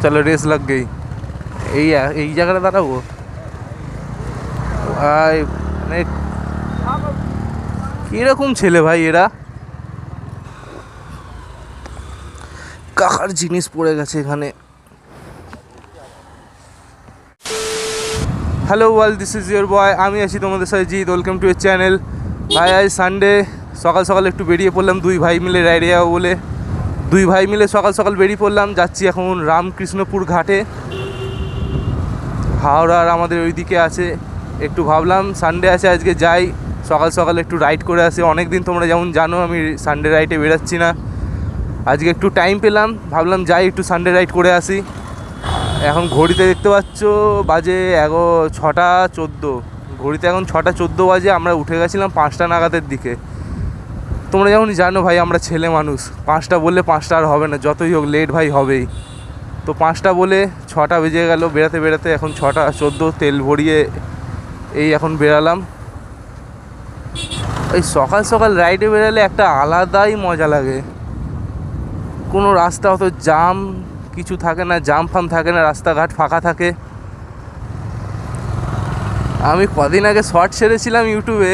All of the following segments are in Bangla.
चलो रेस लग गई। यही জায়গাটা দাঁড়াবো ভাই। মানে কিরকম ছেলে ভাই এরা, কাকার জিনিস পড়ে গেছে এখানে। Hello world, this is your boy, আমি আছি তোমাদের সাথে Jeet. Welcome to your channel. ভাই আজ সানডে, সকাল সকাল একটু বেরিয়ে পড়লাম দুই ভাই মিলে রাইডে যাবো বলে। দুই ভাই মিলে সকাল সকাল বেরিয়ে পড়লাম, যাচ্ছি এখন রামকৃষ্ণপুর ঘাটে। হাওড়ার আমাদের ওইদিকে আছে। একটু ভাবলাম সানডে আছে আজকে যাই, সকাল সকাল একটু রাইড করে আসি। অনেক দিন তোমরা যেমন জানো আমি সানডে রাইডে বেরোচ্ছি না, আজকে একটু টাইম পেলাম, ভাবলাম যাই একটু সানডে রাইড করে আসি। এখন ঘড়িতে দেখতে পাচ্ছ বাজে 6:14, ঘড়িতে এখন 6:14 বাজে। আমরা উঠে গেছিলাম 5টা নাগাদের দিকে। তোমরা যেমন জানো ভাই আমরা ছেলে মানুষ, 5টা বললে 5টা আর হবে না, যতই হোক লেট ভাই হবেই। তো 5টা বলে 6টা বেজে গেল বেরাতে বেরাতে, এখন 6:14, তেল ভরিয়ে এই এখন বেরালাম। এই সকাল সকাল রাইডে বেরালে একটা আলাদাই মজা লাগে। কোনো রাস্তা অত জাম কিছু থাকে না, জাম ফাম থাকে না, রাস্তাঘাট ফাঁকা থাকে। আমি কদিন আগে শর্ট ছেড়েছিলাম ইউটিউবে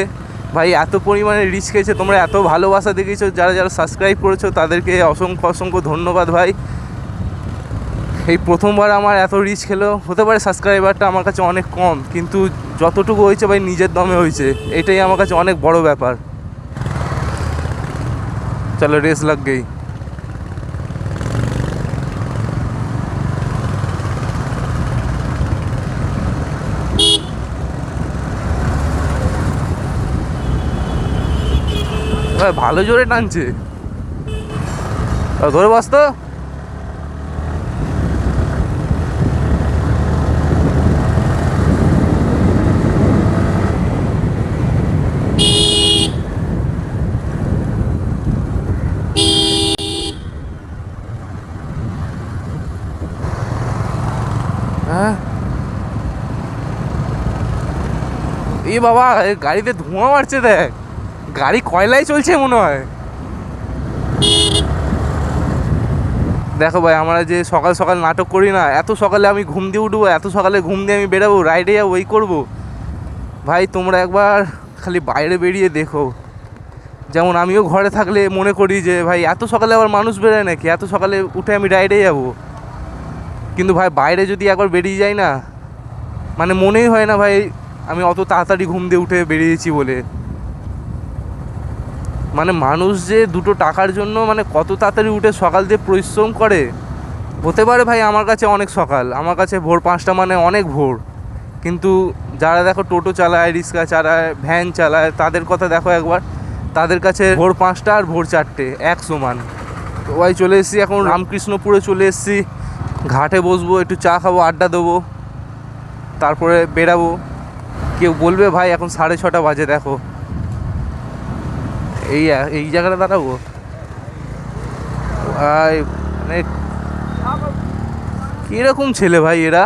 ভাই, এত পরিমাণে রিচ খেয়েছে। তোমরা এত ভালোবাসা দেখিয়েছো, যারা যারা সাবস্ক্রাইব করেছো তাদেরকে অসংখ্য অসংখ্য ধন্যবাদ ভাই। এই প্রথমবার আমার এত রিচ খেলো। হতে পারে সাবস্ক্রাইবারটা আমার কাছে অনেক কম, কিন্তু যতটুকু হয়েছে ভাই নিজের দমে হয়েছে, এটাই আমার কাছে অনেক বড় ব্যাপার। চলো রেস লাগ গই। ভালো জোরে টানছে, ধরে বস তো। হ্যাঁ এই বাবা, গাড়িতে ধোঁয়া মারছে, দেখ গাড়ি কয়লায় চলছে মনে হয়। দেখো ভাই, আমরা যে সকাল সকাল নাটক করি না, এত সকালে আমি ঘুম দিয়ে উঠবো, এত সকালে ঘুম দিয়ে আমি বেরাবো রাইডে যাবো, ওই করবো ভাই। তোমরা একবার খালি বাইরে বেরিয়ে দেখো। যেমন আমিও ঘরে থাকলে মনে করি যে ভাই এত সকালে আবার মানুষ বেরোয় নাকি, এত সকালে উঠে আমি রাইডে যাবো। কিন্তু ভাই বাইরে যদি একবার বেরিয়ে যাই না, মানে মনেই হয় না ভাই আমি অত তাড়াতাড়ি ঘুম দিয়ে উঠে বেরিয়েছি বলে। মানে মানুষ যে দুটো টাকার জন্য মানে কত তাড়াতাড়ি উঠে সকাল দিয়ে পরিশ্রম করে। হতে পারে ভাই আমার কাছে অনেক সকাল, আমার কাছে ভোর 5টা মানে অনেক ভোর, কিন্তু যারা দেখো টোটো চালায়, রিক্সা চালায়, ভ্যান চালায়, তাদের কথা দেখো একবার, তাদের কাছে ভোর 5টা আর ভোর 4টে এক সমান। তো ভাই চলে এসেছি এখন রামকৃষ্ণপুরে, চলে এসেছি ঘাটে বসবো, একটু চা খাবো, আড্ডা দেবো, তারপরে বেরাবো। কেউ বলবে ভাই এখন 6:30 বাজে, দেখো এই জায়গাটা দাঁড়াবো ভাই। মানে কিরকম ছেলে ভাই এরা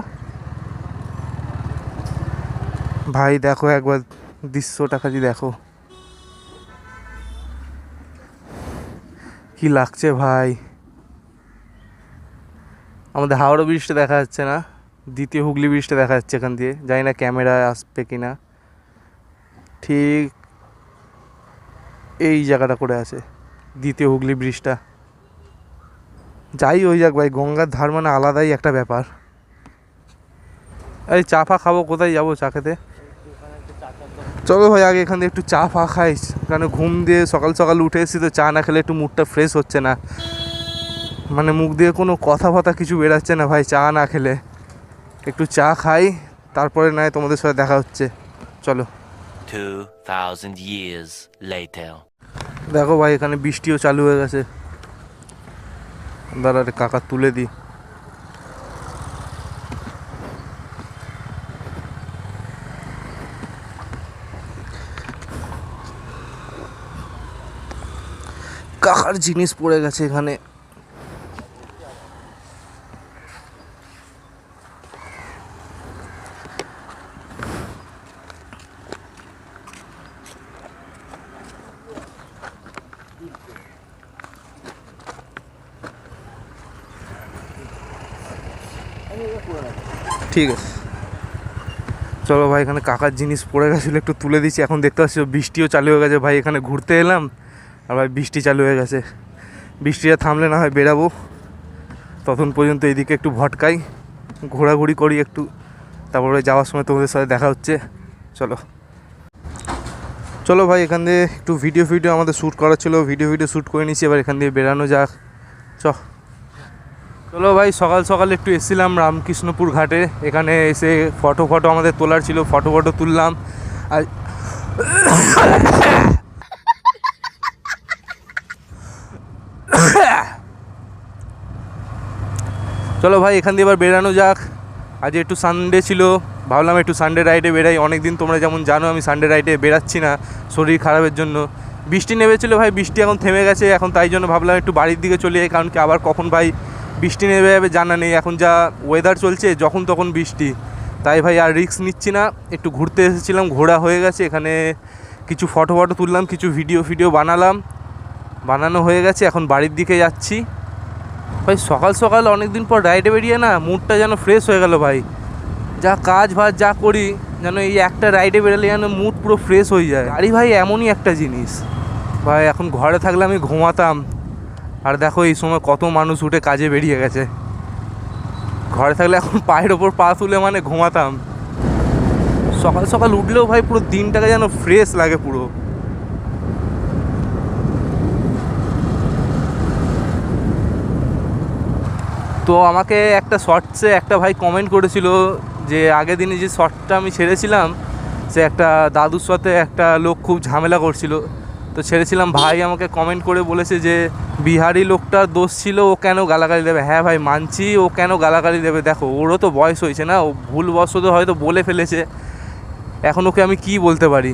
ভাই। দেখো একবার দৃশ্যটা খালি দেখো, কি লাগছে ভাই। আমাদের হাওড়া ব্রিজটা দেখা যাচ্ছে না, দ্বিতীয় হুগলি ব্রিজটা দেখা যাচ্ছে এখান দিয়ে। জানি না ক্যামেরায় আসবে কি না। ঠিক এই জায়গাটা করে আছে দ্বিতীয় হুগলি ব্রিজটা। যাই ওই যাক ভাই, গঙ্গার ধার মানে আলাদাই একটা ব্যাপার। এই চা ফা খাবো, কোথায় যাবো চা খেতে? চলো ভাই আগে এখান থেকে একটু চা ফা খাই, কারণ ঘুম দিয়ে সকাল সকাল উঠে এসেছি তো, চা না খেলে একটু মুডটা ফ্রেশ হচ্ছে না। মানে মুখ দিয়ে কোনো কথা ফথা কিছু বেরাচ্ছে না ভাই চা না খেলে। একটু চা খাই, তারপরে নয় তোমাদের সাথে দেখা হচ্ছে। চলো। 2000 years later. দেখো ভাই এখানে বৃষ্টিও চালু হয়ে গেছে। দাঁড়া রে কাকা তুলে দিই। কাকার জিনিস পড়ে গেছে এখানে। ঠিক আছে চলো ভাই, এখানে কাকার জিনিস পড়ে গেছিলো একটু তুলে দিচ্ছি। এখন দেখতে পাচ্ছি বৃষ্টিও চালু হয়ে গেছে ভাই, এখানে ঘুরতে এলাম আর ভাই বৃষ্টি চালু হয়ে গেছে। বৃষ্টিটা থামলে না হয় বেরাবো, তখন পর্যন্ত এইদিকে একটু ভটকাই, ঘোরাঘুরি করি একটু, তারপরে যাওয়ার সময় তোমাদের সাথে দেখা হচ্ছে। চলো চলো ভাই, এখান দিয়ে একটু ভিডিও আমাদের শ্যুট করা ছিল, ভিডিও শ্যুট করে নিচ্ছি, এবার এখান দিয়ে বেরানো যাক। চলো ভাই, সকাল সকাল একটু এসেছিলাম রামকৃষ্ণপুর ঘাটে, এখানে এসে ফটো আমাদের তোলার ছিল, ফটো তুললাম। আর চলো ভাই, এখান দিয়ে এবার বেরানো যাক। আজ একটু সানডে ছিল, ভাবলাম একটু সানডে রাইডে বেরাই। অনেক দিন তোমরা যেমন জানো আমি সানডে রাইডে বেরাচ্ছি না শরীর খারাপের জন্য। বৃষ্টি নেমেছিলো ভাই, বৃষ্টি এখন থেমে গেছে, এখন তাই জন্য ভাবলাম একটু বাড়ির দিকে চলে যাই, কারণ কি আবার কখন ভাই বৃষ্টি নেমে যাবে জানা নেই, এখন যা ওয়েদার চলছে যখন তখন বৃষ্টি, তাই ভাই আর রিস্ক নিচ্ছি না। একটু ঘুরতে এসেছিলাম, ঘোরা হয়ে গেছে, এখানে কিছু ফটো তুললাম, কিছু ভিডিও বানানো হয়ে গেছে, এখন বাড়ির দিকে যাচ্ছি। ভাই সকাল সকাল অনেক দিন পর রাইডে বেরিয়ে না মুডটা যেন ফ্রেশ হয়ে গেল ভাই। যা কাজ যা করি যেন এই একটা রাইডে বেরোলে যেন মুড পুরো ফ্রেশ হয়ে যায়। গাড়ি ভাই এমনই একটা জিনিস ভাই, এখন ঘরে থাকলে আমি ঘুমাতাম, আর দেখো এই সময় কত মানুষ উঠে কাজে বেরিয়ে গেছে। ঘরে থাকলে এখন পায়ের ওপর পা তুলে মানে ঘুমাতাম। সকাল সকাল উঠলেও ভাই পুরো দিনটাকে যেন ফ্রেশ লাগে পুরো। তো আমাকে একটা শর্টসে একটা ভাই কমেন্ট করেছিল যে আগের দিনে যে শর্টটা আমি ছেড়েছিলাম, সে একটা দাদুর সাথে একটা লোক খুব ঝামেলা করছিল, তো ছেড়েছিলাম। ভাই আমাকে কমেন্ট করে বলেছে যে বিহারি লোকটার দোষ ছিল, ও কেন গালাগালি দেবে। হ্যাঁ ভাই মানছি, ও কেন গালাগালি দেবে, দেখো ওরও তো বয়স হয়েছে না, ও ভুলবশত হয়তো বলে ফেলেছে, এখন ওকে আমি কি বলতে পারি।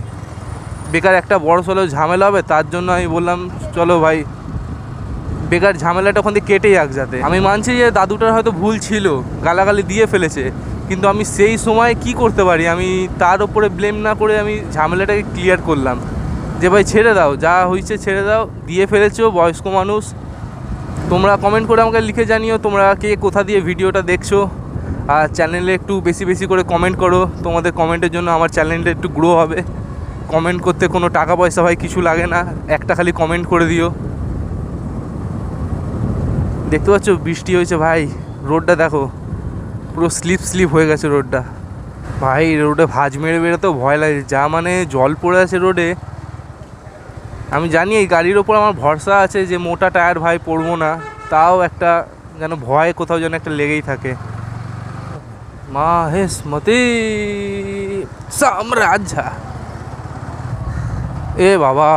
বেকার একটা বড় সড়ো ঝামেলা হবে, তার জন্য আমি বললাম চলো ভাই বেকার ঝামেলাটা ওখান থেকে কেটে যাক। যাতে আমি মানছি যে দাদুটার হয়তো ভুল ছিল, গালাগালি দিয়ে ফেলেছে, কিন্তু আমি সেই সময় কি করতে পারি, আমি তার উপরে ব্লেম না করে আমি ঝামেলাটাকে ক্লিয়ার করলাম যে ভাই ছেড়ে দাও, যা হয়েছে ছেড়ে দাও, দিয়ে ফেলেছো, বয়স্ক মানুষ। তোমরা কমেন্ট করে আমাকে লিখে জানিও তোমরা কে কোথা দিয়ে ভিডিওটা দেখছো, আর চ্যানেলে একটু বেশি করে কমেন্ট করো, তোমাদের কমেন্টের জন্য আমার চ্যানেলটা একটু গ্রো হবে। কমেন্ট করতে কোনো টাকা পয়সা ভাই কিছু লাগে না, একটা খালি কমেন্ট করে দিও। দেখতে পাচ্ছ বৃষ্টি হয়েছে ভাই, রোডটা দেখো পুরো স্লিপ হয়ে গেছে রোডটা। ভাই রোডে ভাঁজ মেরে বেরোতেও ভয় লাগে, যা মানে জল পড়ে আছে রোডে। আমি জানি এই গাড়ির ওপর আমার ভরসা আছে যে মোটা টায়ার ভাই পড়বো না, তাও একটা যেন ভয় কোথাও যেন একটা লেগেই থাকে। মাহেশমতি সাম্রাজ্য, এ বাবা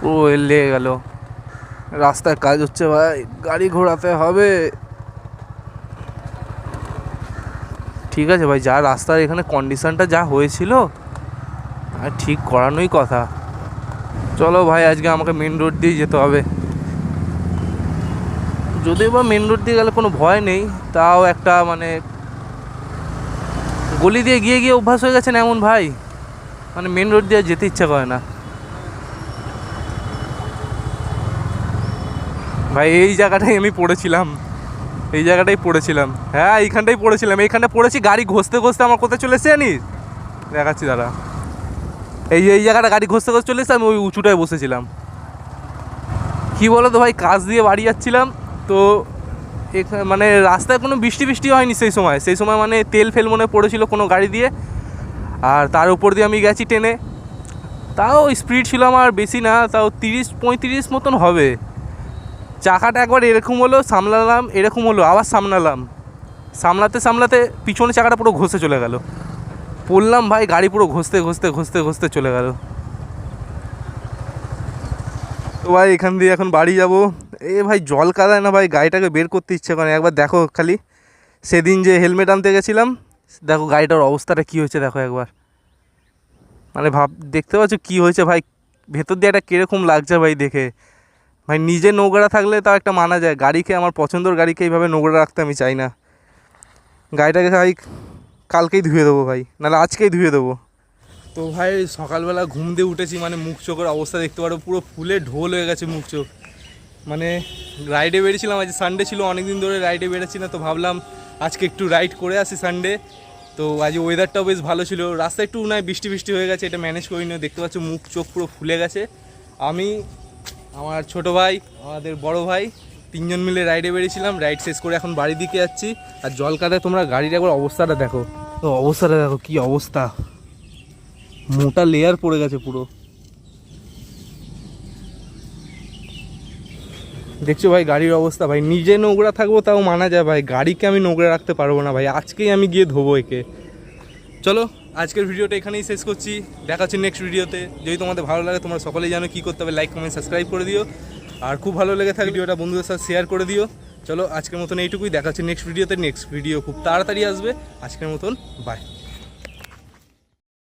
ও লেগে গেল। রাস্তায় কাজ হচ্ছে ভাই, গাড়ি ঘোরাতে হবে। ঠিক আছে ভাই, যা রাস্তার এখানে কন্ডিশনটা যা হয়েছিল আর ঠিক করানোই কথা। চলো ভাই, আজকে আমাকে মেন রোড দিয়ে যেতে হবে, যদিও বা মেন রোড দিয়ে গেলে কোনো ভয় নেই, তাও একটা মানে গলি দিয়ে গিয়ে অভ্যাস হয়ে গেছে না এমন ভাই, মানে মেন রোড দিয়ে যেতে ইচ্ছা করে না ভাই। এই জায়গাটাই আমি পড়েছিলাম, হ্যাঁ এইখানটাই পড়েছিলাম, এইখানটা পড়েছি, গাড়ি ঘষতে আমার কোথায় চলে এসছে জানিস, দেখাচ্ছি দাঁড়া। এই জায়গাটা গাড়ি ঘষতে চলে এসছে, আমি ওই উঁচুটায় বসেছিলাম। কি বলো তো ভাই, কাজ দিয়ে বাড়ি যাচ্ছিলাম, তো মানে রাস্তায় কোনো বৃষ্টি হয়নি সেই সময় মানে তেল ফেল মনে পড়েছিল কোনো গাড়ি দিয়ে, আর তার উপর দিয়ে আমি গেছি ট্রেনে। তাও স্পিড ছিল আমার বেশি না, তাও 30-35 মতন হবে। চাকাটা একবার এরকম হলো, সামলালাম, এরকম হলো, আবার সামলাতে পিছনে চাকাটা পুরো ঘষে চলে গেল, পড়লাম ভাই, গাড়ি পুরো ঘষতে চলে গেল। তো ভাই এখান দিয়ে এখন বাড়ি যাব। এ ভাই জল কাদায় না ভাই, গাড়িটাকে বের করতে ইচ্ছে করে, একবার দেখো খালি সেদিন যে হেলমেট আনতে গেছিলাম, দেখো গাড়িটার অবস্থাটা কী হয়েছে দেখো একবার, মানে দেখতে পাচ্ছ কী হয়েছে ভাই, ভেতর দিয়ে একটা কীরকম লাগছে ভাই দেখে। ভাই নিজে নোংরা থাকলে তাও একটা মানা যায়, গাড়িকে, আমার পছন্দের গাড়িকে এইভাবে নোংরা রাখতে আমি চাই না। গাড়িটাকে ভাই কালকেই ধুয়ে দেবো ভাই, নাহলে আজকেই ধুয়ে দেবো। তো ভাই সকালবেলা ঘুম দিয়ে উঠেছি, মানে মুখ চোখের অবস্থা দেখতে পারো পুরো ফুলে ঢোল হয়ে গেছে মুখ চোখ। মানে রাইডে বেরিয়েছিলাম, আজ সানডে ছিল, অনেক দিন ধরে রাইডে বেরোচ্ছি না, তো ভাবলাম আজকে একটু রাইড করে আসি সানডে। তো আজ ওয়েদারটাও বেশ ভালো ছিল, রাস্তা একটু নয় বৃষ্টি বৃষ্টি হয়ে গেছে, এটা ম্যানেজ করি না, দেখতে পাচ্ছ মুখ চোখ পুরো ফুলে গেছে। আমি, আমার ছোট ভাই, আমাদের বড় ভাই, তিনজন মিলে রাইডে বেরিয়েছিলাম, রাইড শেষ করে এখন বাড়ির দিকে যাচ্ছি। আর জল কাদায় তোমরা গাড়ির একবার অবস্থাটা দেখো, তো অবস্থাটা দেখো কি অবস্থা, মোটা লেয়ার পড়ে গেছে পুরো। দেখছো ভাই গাড়ির অবস্থা, ভাই নিজে নোংরা থাকবো তাও মানা যায় ভাই, গাড়িকে আমি নোংরা রাখতে পারবো না ভাই, আজকেই আমি গিয়ে ধোবো একে। চলো আজকের ভিডিওটা এখানেই শেষ করছি, দেখা হচ্ছে নেক্সট ভিডিওতে। যদি তোমাদের ভালো লাগে তোমরা সকলেই জানো কী করতে হবে, লাইক কমেন্ট সাবস্ক্রাইব করে দিও, আর খুব ভালো লেগে থাকে ভিডিওটা বন্ধুদের সাথে শেয়ার করে দিও। চলো আজকের মতন এইটুকুই, দেখা হচ্ছে নেক্সট ভিডিওতে। নেক্সট ভিডিও খুব তাড়াতাড়ি আসবে, আজকের মতন বাই।